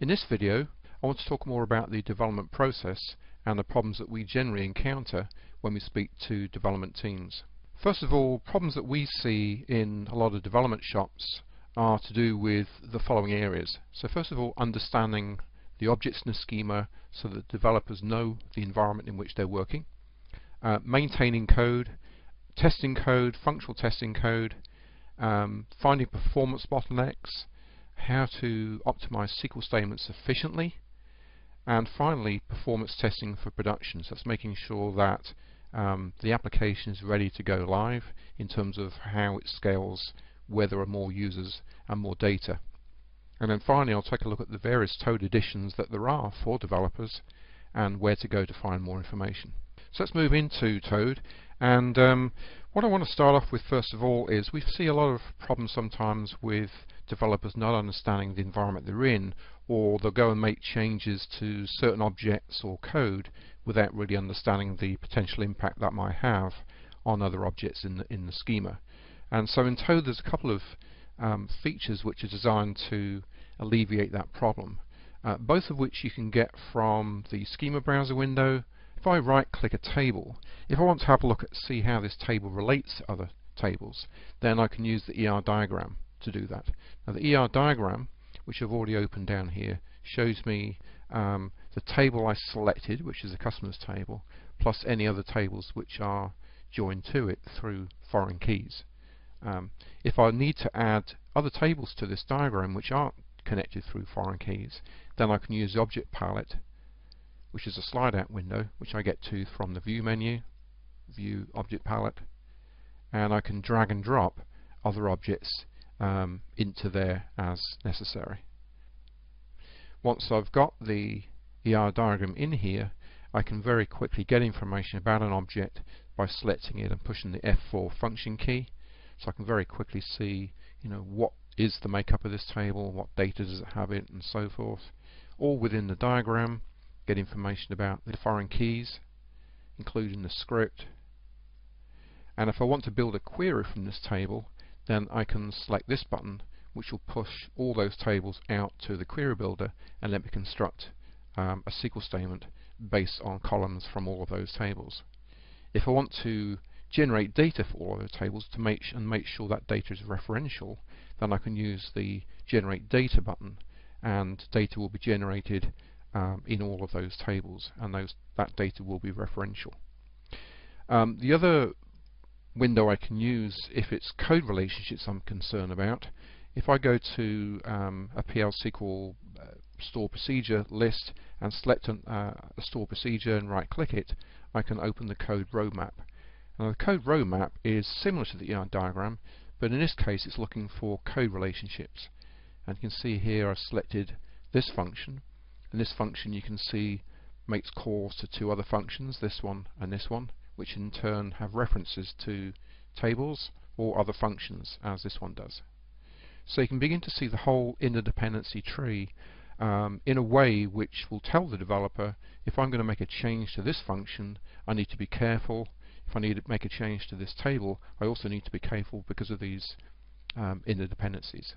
In this video, I want to talk more about the development process and the problems that we generally encounter when we speak to development teams. First of all, problems that we see in a lot of development shops are to do with the following areas. So first of all, understanding the objects in the schema so that developers know the environment in which they're working. Maintaining code, testing code, functional testing code, finding performance bottlenecks, how to optimize SQL statements efficiently, and finally performance testing for production. So that's making sure that the application is ready to go live in terms of how it scales, where there are more users and more data. And then finally I'll take a look at the various Toad editions that there are for developers and where to go to find more information. So let's move into Toad, and what I want to start off with first of all is we see a lot of problems sometimes with developers not understanding the environment they're in, or they'll go and make changes to certain objects or code without really understanding the potential impact that might have on other objects in the schema. And so in Toad there's a couple of features which are designed to alleviate that problem, both of which you can get from the schema browser window. If I right click a table, if I want to have a look at see how this table relates to other tables, then I can use the ER diagram to do that. Now the ER diagram, which I've already opened down here, shows me the table I selected, which is the customers table, plus any other tables which are joined to it through foreign keys. If I need to add other tables to this diagram which aren't connected through foreign keys, then I can use the object palette, which is a slide out window which I get to from the view menu, view object palette, and I can drag and drop other objects into there as necessary. Once I've got the ER diagram in here, I can very quickly get information about an object by selecting it and pushing the F4 function key. So I can very quickly see, what is the makeup of this table, what data does it have in, and so forth, all within the diagram. Get information about the foreign keys, including the script. And if I want to build a query from this table, then I can select this button, which will push all those tables out to the query builder and let me construct a SQL statement based on columns from all of those tables. If I want to generate data for all of those tables to make sure that data is referential, then I can use the generate data button, and data will be generated in all of those tables, and that data will be referential. The other window I can use if it's code relationships I'm concerned about, if I go to a PL SQL store procedure list and select a store procedure and right click it, I can open the code roadmap. Now the code roadmap is similar to the ER diagram, but in this case it's looking for code relationships. And you can see here I've selected this function, and this function you can see makes calls to two other functions, this one and this one, which in turn have references to tables or other functions, as this one does. So you can begin to see the whole interdependency tree in a way which will tell the developer, if I'm going to make a change to this function, I need to be careful. If I need to make a change to this table, I also need to be careful because of these interdependencies.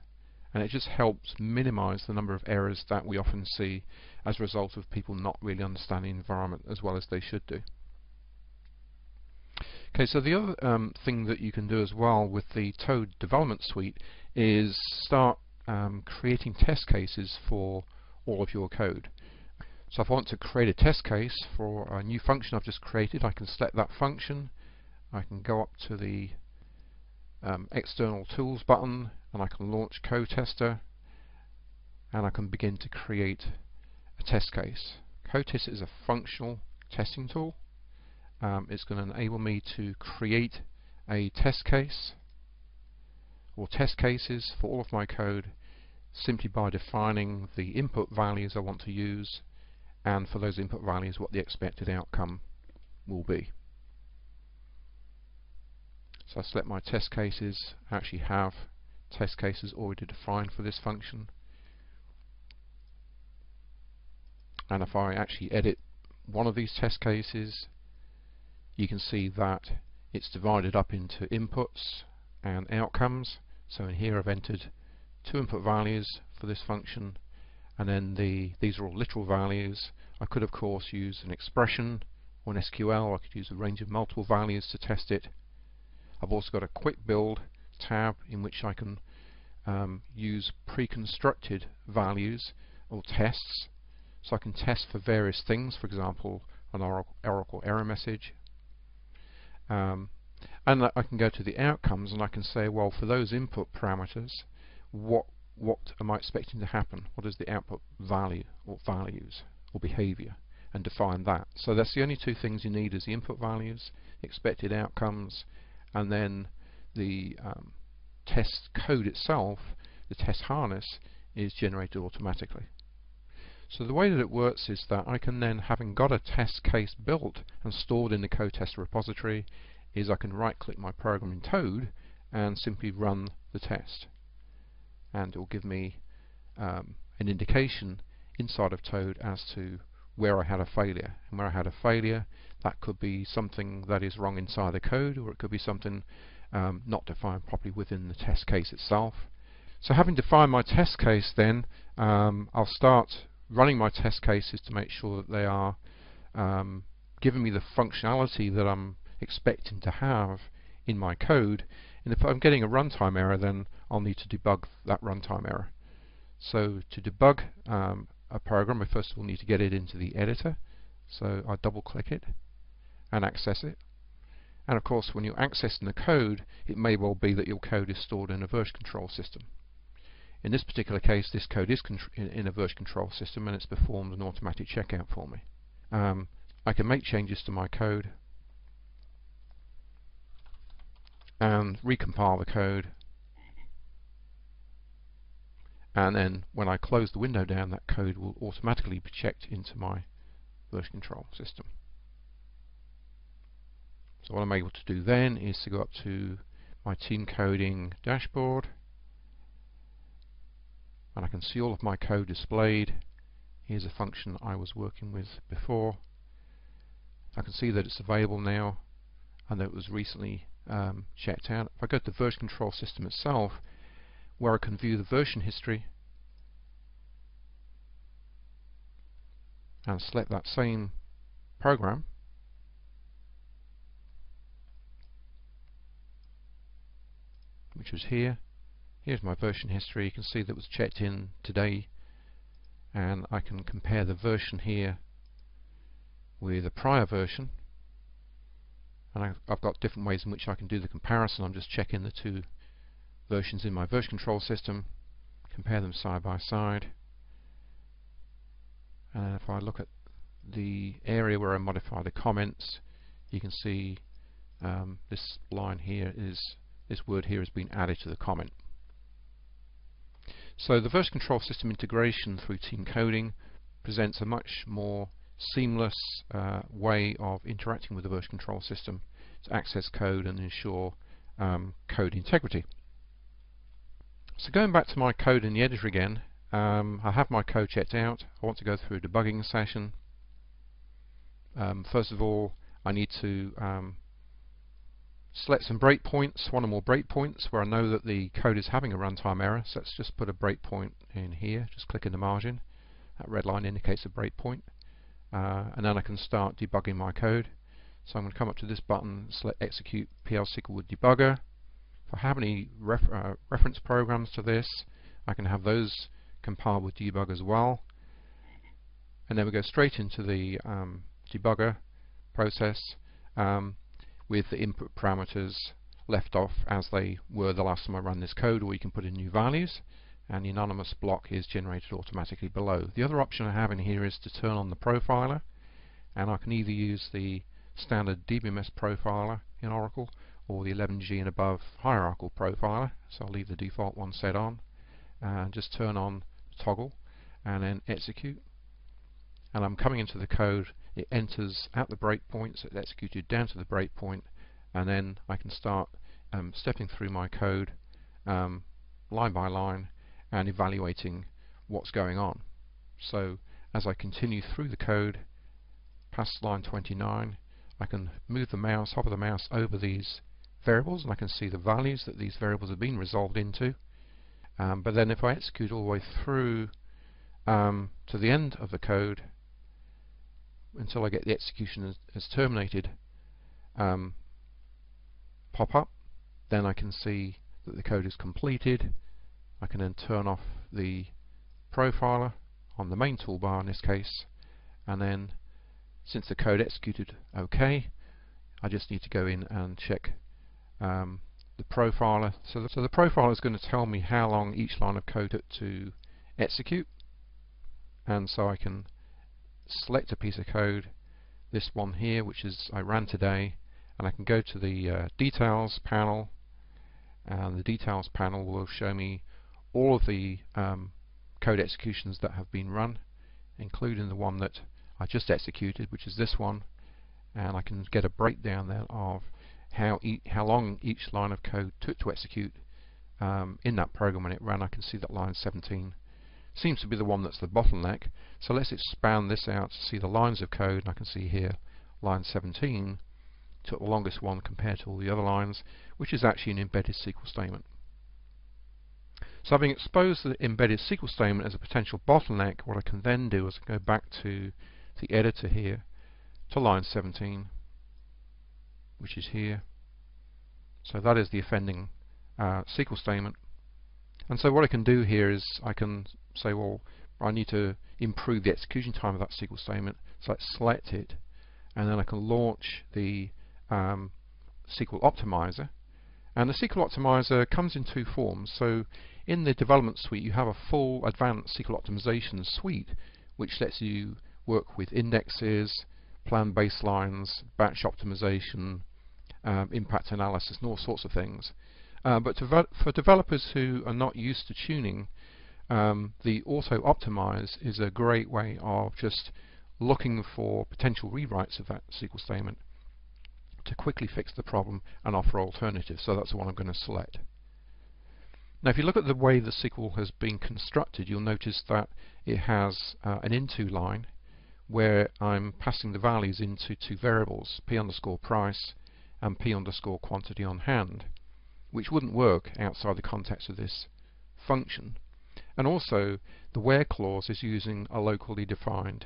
And it just helps minimize the number of errors that we often see as a result of people not really understanding the environment as well as they should do. Okay, so the other thing that you can do as well with the Toad development suite is start creating test cases for all of your code. So if I want to create a test case for a new function I've just created, I can select that function, I can go up to the external tools button, and I can launch Code Tester, and I can begin to create a test case. Code Tester is a functional testing tool. It's going to enable me to create a test case or test cases for all of my code simply by defining the input values I want to use, and for those input values what the expected outcome will be. So I select my test cases. I actually have test cases already defined for this function, and if I actually edit one of these test cases, you can see that it's divided up into inputs and outcomes. So in here I've entered two input values for this function, and then these are all literal values. I could of course use an expression or an SQL. I could use a range of multiple values to test it. I've also got a quick build tab in which I can use pre-constructed values or tests, so I can test for various things, for example an Oracle error message, and I can go to the outcomes and I can say, well, for those input parameters, what am I expecting to happen? What is the output value or values or behavior, and define that. So that's the only two things you need, is the input values, expected outcomes, and then the test code itself, the test harness, is generated automatically. So the way that it works is that I can then, having got a test case built and stored in the code test repository, is I can right click my program in Toad and simply run the test, and it will give me an indication inside of Toad as to where I had a failure. And where I had a failure, that could be something that is wrong inside the code, or it could be something not defined properly within the test case itself. So having defined my test case, then I'll start running my test cases to make sure that they are giving me the functionality that I'm expecting to have in my code. And if I'm getting a runtime error, then I'll need to debug that runtime error. So to debug a program, we first of all need to get it into the editor. So I double click it and access it. And of course, when you're accessing the code, it may well be that your code is stored in a version control system. In this particular case, this code is in a version control system, and it's performed an automatic checkout for me. I can make changes to my code and recompile the code, and then when I close the window down, that code will automatically be checked into my version control system. So what I'm able to do then is to go up to my team coding dashboard, and I can see all of my code displayed. Here's a function I was working with before. I can see that it's available now and that it was recently checked out. If I go to the version control system itself, where I can view the version history and select that same program, which was here. Here's my version history. You can see that it was checked in today, and I can compare the version here with a prior version, and I've got different ways in which I can do the comparison. I'm just checking the two versions in my version control system, compare them side by side, and if I look at the area where I modify the comments, you can see this line here is, this word here has been added to the comment. So the version control system integration through team coding presents a much more seamless way of interacting with the version control system to access code and ensure code integrity. So going back to my code in the editor again, I have my code checked out. I want to go through a debugging session. First of all, I need to select some breakpoints, one or more breakpoints where I know that the code is having a runtime error. So let's just put a breakpoint in here, just click in the margin. That red line indicates a breakpoint. And then I can start debugging my code. So I'm going to come up to this button, select Execute PL/SQL with Debugger. If I have any reference programs to this, I can have those compiled with debug as well. And then we go straight into the debugger process with the input parameters left off as they were the last time I ran this code, or you can put in new values, and the anonymous block is generated automatically below. The other option I have in here is to turn on the profiler, and I can either use the standard DBMS profiler in Oracle or the 11G and above hierarchical profiler. So I'll leave the default one set on and just turn on the toggle and then execute. And I'm coming into the code, it enters at the breakpoint, so it's executed down to the breakpoint, and then I can start stepping through my code line by line and evaluating what's going on. So as I continue through the code past line 29, I can move the mouse, hover the mouse over these variables, and I can see the values that these variables have been resolved into. But then if I execute all the way through to the end of the code until I get the execution as terminated pop up. Then I can see that the code is completed. I can then turn off the profiler on the main toolbar in this case, and then since the code executed OK, I just need to go in and check the profiler. So the profiler is going to tell me how long each line of code took to execute, and so I can select a piece of code, this one here which is I ran today, and I can go to the details panel, and the details panel will show me all of the code executions that have been run, including the one that I just executed, which is this one, and I can get a breakdown then of how long each line of code took to execute in that program when it ran. I can see that line 17 seems to be the one that's the bottleneck, so let's expand this out to see the lines of code, and I can see here line 17 took the longest one compared to all the other lines, which is actually an embedded SQL statement. So having exposed the embedded SQL statement as a potential bottleneck, what I can then do is go back to the editor here to line 17, which is here. So that is the offending SQL statement. And so what I can do here is I can say, well, I need to improve the execution time of that SQL statement, so let's select it, and then I can launch the SQL Optimizer. And the SQL Optimizer comes in two forms. So in the development suite you have a full advanced SQL optimization suite which lets you work with indexes, plan baselines, batch optimization, impact analysis, and all sorts of things. But for developers who are not used to tuning, the Auto Optimize is a great way of just looking for potential rewrites of that SQL statement to quickly fix the problem and offer alternatives. So that's the one I'm going to select. Now if you look at the way the SQL has been constructed, you'll notice that it has an into line where I'm passing the values into two variables, p_price and p_quantity on hand, which wouldn't work outside the context of this function. And also the where clause is using a locally defined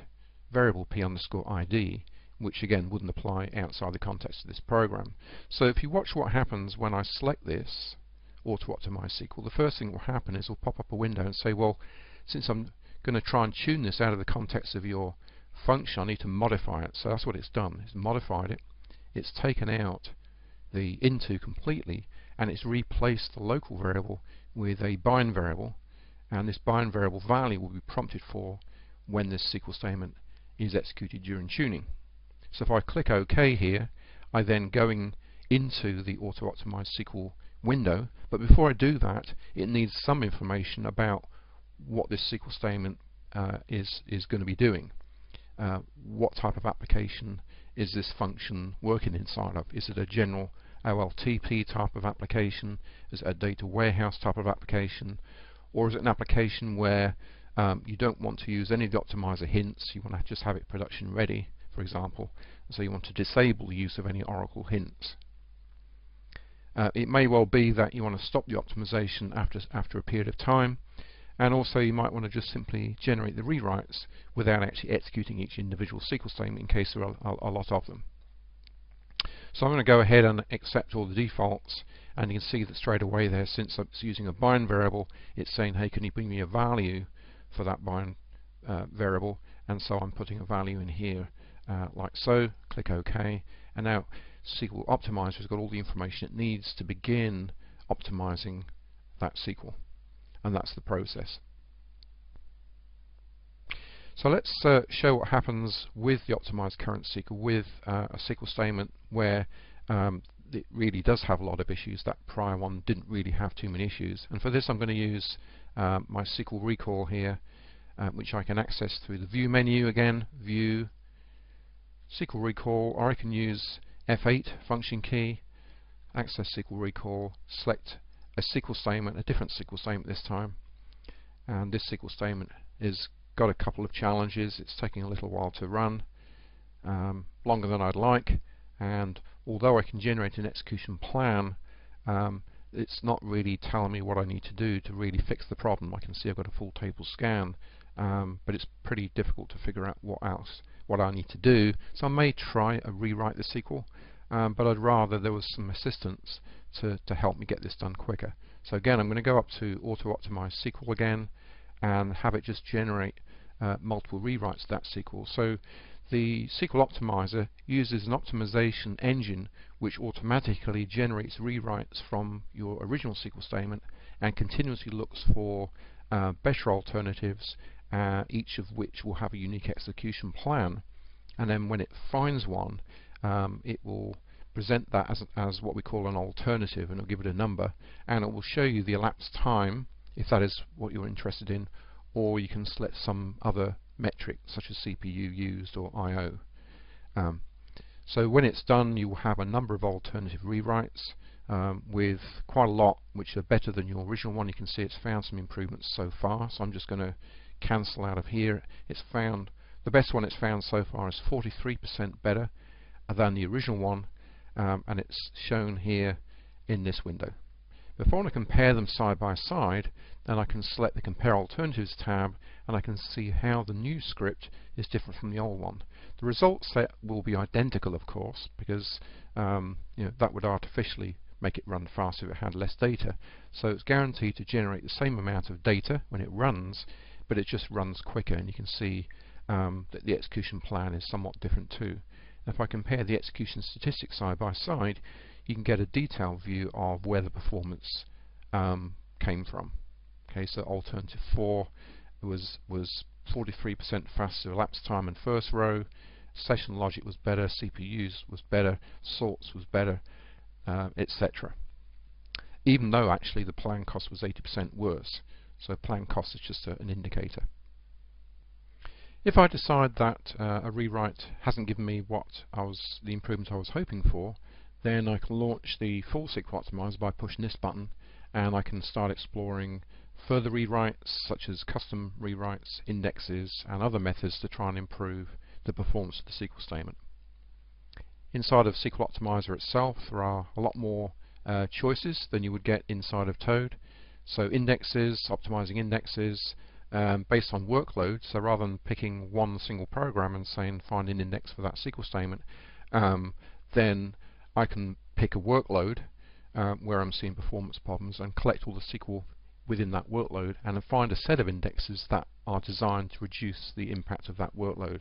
variable p_id, which again wouldn't apply outside the context of this program. So if you watch what happens when I select this Auto Optimize SQL, the first thing that will happen is it'll pop up a window and say, well, since I'm going to try and tune this out of the context of your function, I need to modify it. So that's what it's done. It's modified it. It's taken out the into completely, and it's replaced the local variable with a bind variable, and this bind variable value will be prompted for when this SQL statement is executed during tuning. So if I click OK here, I then go into the Auto Optimize SQL window, but before I do that, it needs some information about what this SQL statement is going to be doing. What type of application is this function working inside of? Is it a general OLTP type of application? Is it a data warehouse type of application? Or is it an application where you don't want to use any of the optimizer hints, you want to just have it production ready, for example, so you want to disable the use of any Oracle hints. It may well be that you want to stop the optimization after a period of time, and also you might want to just simply generate the rewrites without actually executing each individual SQL statement in case there are a lot of them. So I'm going to go ahead and accept all the defaults, and you can see that straight away there, since it's using a bind variable, it's saying, hey, can you bring me a value for that bind variable? And so I'm putting a value in here like so. Click OK, and now SQL Optimizer has got all the information it needs to begin optimizing that SQL, and that's the process. So let's show what happens with the optimized current SQL with a SQL statement where it really does have a lot of issues. That prior one didn't really have too many issues, and for this I'm going to use my SQL recall here, which I can access through the View menu again, View, SQL recall, or I can use F8 function key, access SQL recall, select a SQL statement, a different SQL statement this time, and this SQL statement is got a couple of challenges. It's taking a little while to run, longer than I'd like, and although I can generate an execution plan, it's not really telling me what I need to do to really fix the problem. I can see I've got a full table scan but it's pretty difficult to figure out what I need to do. So I may try a rewrite the SQL, but I'd rather there was some assistance to help me get this done quicker. So again, I'm going to go up to Auto Optimize SQL again and have it just generate multiple rewrites to that SQL. So the SQL Optimizer uses an optimization engine which automatically generates rewrites from your original SQL statement and continuously looks for better alternatives, each of which will have a unique execution plan. And then when it finds one, it will present that as what we call an alternative, and it'll give it a number, and it will show you the elapsed time if that is what you're interested in, or you can select some other metric such as CPU used or I/O. So when it's done, you will have a number of alternative rewrites with quite a lot which are better than your original one. You can see it's found some improvements so far, so I'm just going to cancel out of here. It's found the best one it's found so far is 43% better than the original one, and it's shown here in this window. If I want to compare them side by side, then I can select the Compare Alternatives tab, and I can see how the new script is different from the old one. The result set will be identical, of course, because that would artificially make it run faster if it had less data. So it's guaranteed to generate the same amount of data when it runs, but it just runs quicker, and you can see that the execution plan is somewhat different too. If I compare the execution statistics side by side, you can get a detailed view of where the performance came from. Okay, so alternative 4 was 43% faster elapsed time in first row, session logic was better, CPUs was better, sorts was better, etc. Even though actually the plan cost was 80% worse. So plan cost is just an indicator. If I decide that a rewrite hasn't given me the improvement I was hoping for, then I can launch the full SQL Optimizer by pushing this button, and I can start exploring further rewrites such as custom rewrites, indexes, and other methods to try and improve the performance of the SQL statement. Inside of SQL Optimizer itself, there are a lot more choices than you would get inside of Toad. So indexes, optimizing indexes based on workload. So rather than picking one single program and saying find an index for that SQL statement, then I can pick a workload where I'm seeing performance problems and collect all the SQL within that workload and find a set of indexes that are designed to reduce the impact of that workload.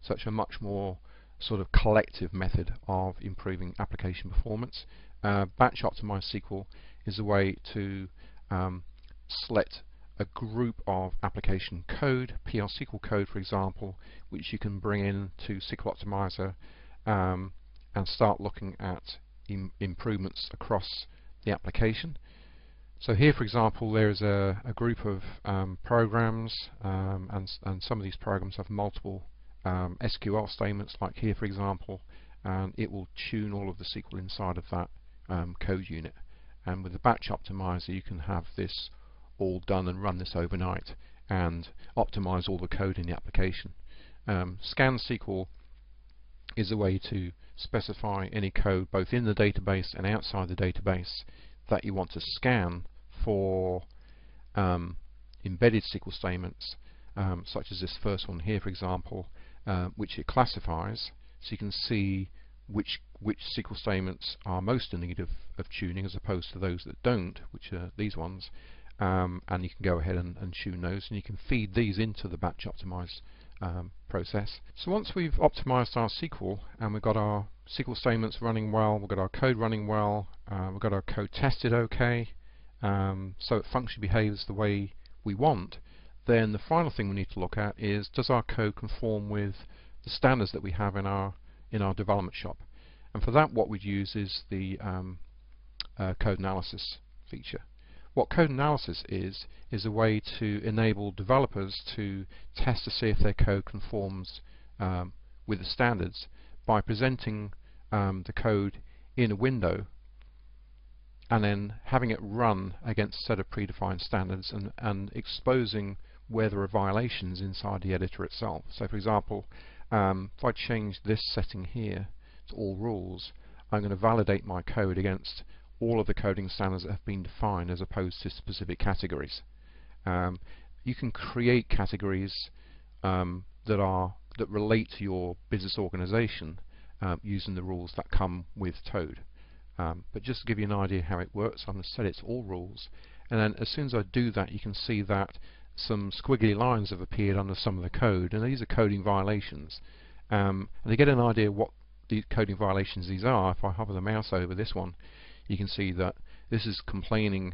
Such a much more sort of collective method of improving application performance. Batch optimized SQL is a way to select a group of application code, PL SQL code for example, which you can bring into SQL Optimizer and start looking at improvements across the application. So here for example there's a group of programs, and some of these programs have multiple SQL statements, like here for example, and it will tune all of the SQL inside of that code unit. And with the batch optimizer you can have this all done and run this overnight and optimize all the code in the application. Scan SQL is a way to specify any code both in the database and outside the database that you want to scan for embedded SQL statements, such as this first one here for example, which it classifies, so you can see which SQL statements are most in need of tuning as opposed to those that don't, which are these ones, and you can go ahead and tune those, and you can feed these into the batch optimize process. So once we've optimized our SQL and we've got our SQL statements running well, we've got our code running well, we've got our code tested okay, so it functionally behaves the way we want, then the final thing we need to look at is, does our code conform with the standards that we have in our development shop? And for that what we'd use is the code analysis feature. What code analysis is a way to enable developers to test to see if their code conforms with the standards by presenting the code in a window and then having it run against a set of predefined standards and exposing where there are violations inside the editor itself. So for example, if I change this setting here to all rules, I'm going to validate my code against all of the coding standards that have been defined as opposed to specific categories. you can create categories that relate to your business organization using the rules that come with Toad. But just to give you an idea how it works, I'm going to set it to all rules, and then as soon as I do that, you can see that some squiggly lines have appeared under some of the code, and these are coding violations. And to get an idea what the coding violations these are, if I hover the mouse over this one, you can see that this is complaining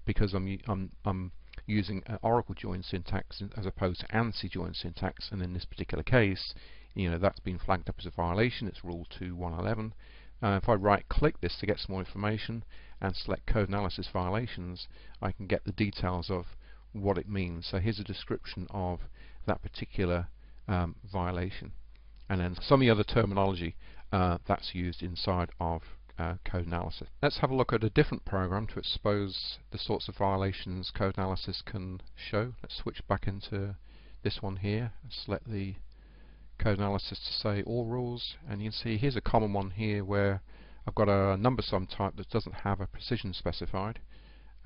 because I'm using Oracle join syntax as opposed to ANSI join syntax, and in this particular case, that's been flagged up as a violation. It's rule 2.111. If I right click this to get some more information and select code analysis violations, I can get the details of what it means. So here's a description of that particular violation, and then some of the other terminology that's used inside of code analysis. Let's have a look at a different program to expose the sorts of violations code analysis can show. Let's switch back into this one here. Select the code analysis to say all rules, and you can see here's a common one here where I've got a number sum type that doesn't have a precision specified.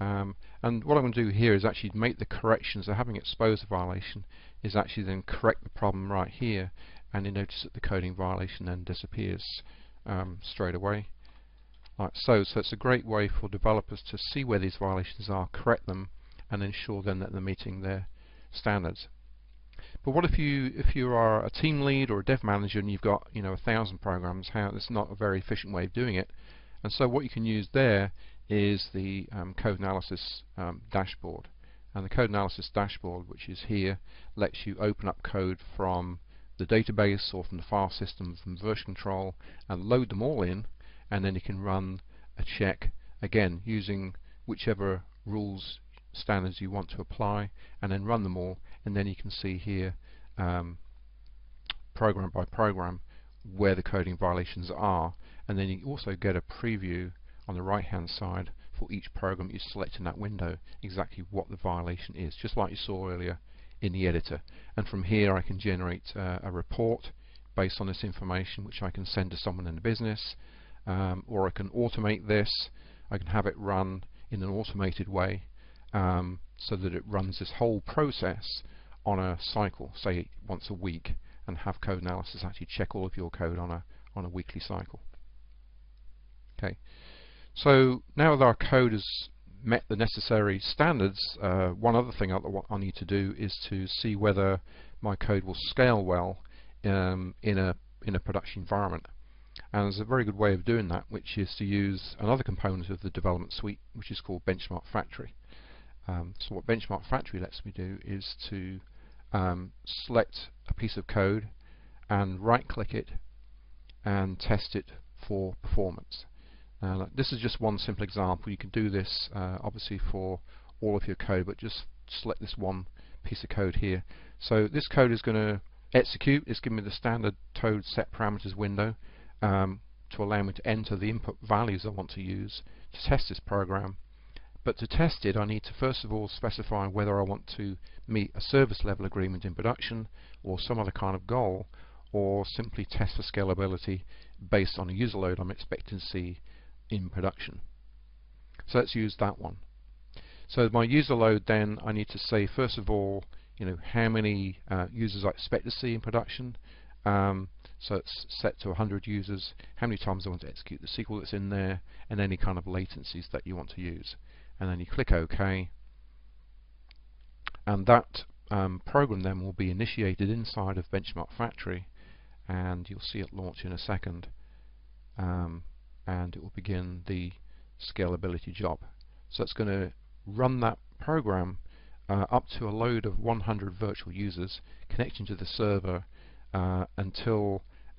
And what I'm going to do here is actually make the corrections. So having exposed a violation is actually then correct the problem right here, and you notice that the coding violation then disappears straight away. Like so it's a great way for developers to see where these violations are, correct them, and ensure then that they're meeting their standards. But what if you are a team lead or a dev manager and you've got 1,000 programs? That's not a very efficient way of doing it. And so what you can use there is the code analysis dashboard. And the code analysis dashboard, which is here, lets you open up code from the database or from the file system, from version control, and load them all in, and then you can run a check again using whichever rules standards you want to apply, and then run them all, and then you can see here program by program where the coding violations are, and then you also get a preview on the right hand side for each program you select in that window exactly what the violation is, just like you saw earlier in the editor. And from here I can generate a report based on this information, which I can send to someone in the business, or I can automate this. I can have it run in an automated way so that it runs this whole process on a cycle, say once a week, and have code analysis actually check all of your code on a weekly cycle. Okay, so now that our code has met the necessary standards, one other thing I need to do is to see whether my code will scale well in a production environment. And there's a very good way of doing that, which is to use another component of the development suite, which is called Benchmark Factory. So what Benchmark Factory lets me do is to select a piece of code and right click it and test it for performance. This is just one simple example. You can do this obviously for all of your code, but just select this one piece of code here. So this code is going to execute. It's giving me the standard Toad set parameters window to allow me to enter the input values I want to use to test this program. But to test it, I need to first of all specify whether I want to meet a service level agreement in production or some other kind of goal, or simply test for scalability based on a user load I'm expecting to see in production. So let's use that one. So my user load, then I need to say first of all, how many users I expect to see in production. So it's set to 100 users, how many times I want to execute the SQL that's in there, and any kind of latencies that you want to use. And then you click OK, and that program then will be initiated inside of Benchmark Factory, and you'll see it launch in a second, and it will begin the scalability job. So it's going to run that program up to a load of 100 virtual users connecting to the server and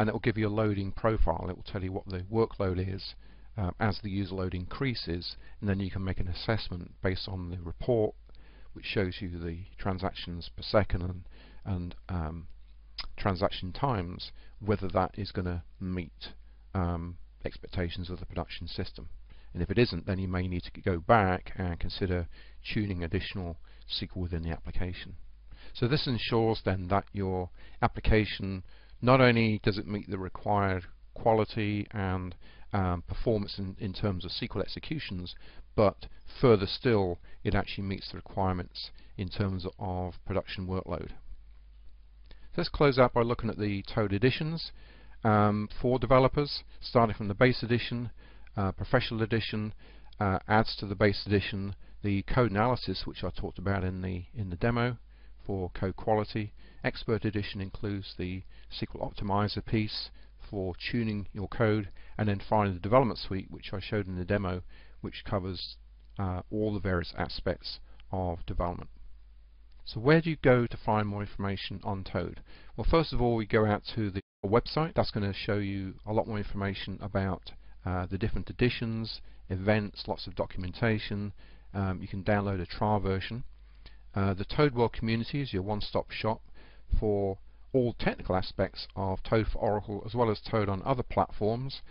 it will give you a loading profile. It will tell you what the workload is as the user load increases, and then you can make an assessment based on the report, which shows you the transactions per second and transaction times, whether that is going to meet expectations of the production system. And if it isn't, then you may need to go back and consider tuning additional SQL within the application. So this ensures then that your application, not only does it meet the required quality and performance in terms of SQL executions, but further still it actually meets the requirements in terms of production workload. Let's close out by looking at the Toad editions for developers, starting from the base edition, professional edition, adds to the base edition, the code analysis, which I talked about in the demo for code quality. Expert edition includes the SQL optimizer piece for tuning your code, and then finally the development suite, which I showed in the demo, which covers all the various aspects of development. So where do you go to find more information on Toad? Well, first of all, we go out to the website. That's going to show you a lot more information about the different editions, events, lots of documentation. You can download a trial version. The Toad World community is your one-stop shop for all technical aspects of Toad for Oracle, as well as Toad on other platforms,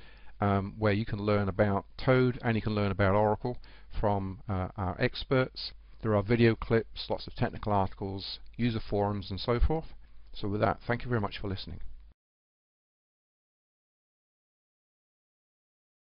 where you can learn about Toad and you can learn about Oracle from our experts. There are video clips, lots of technical articles, user forums and so forth. So with that, thank you very much for listening.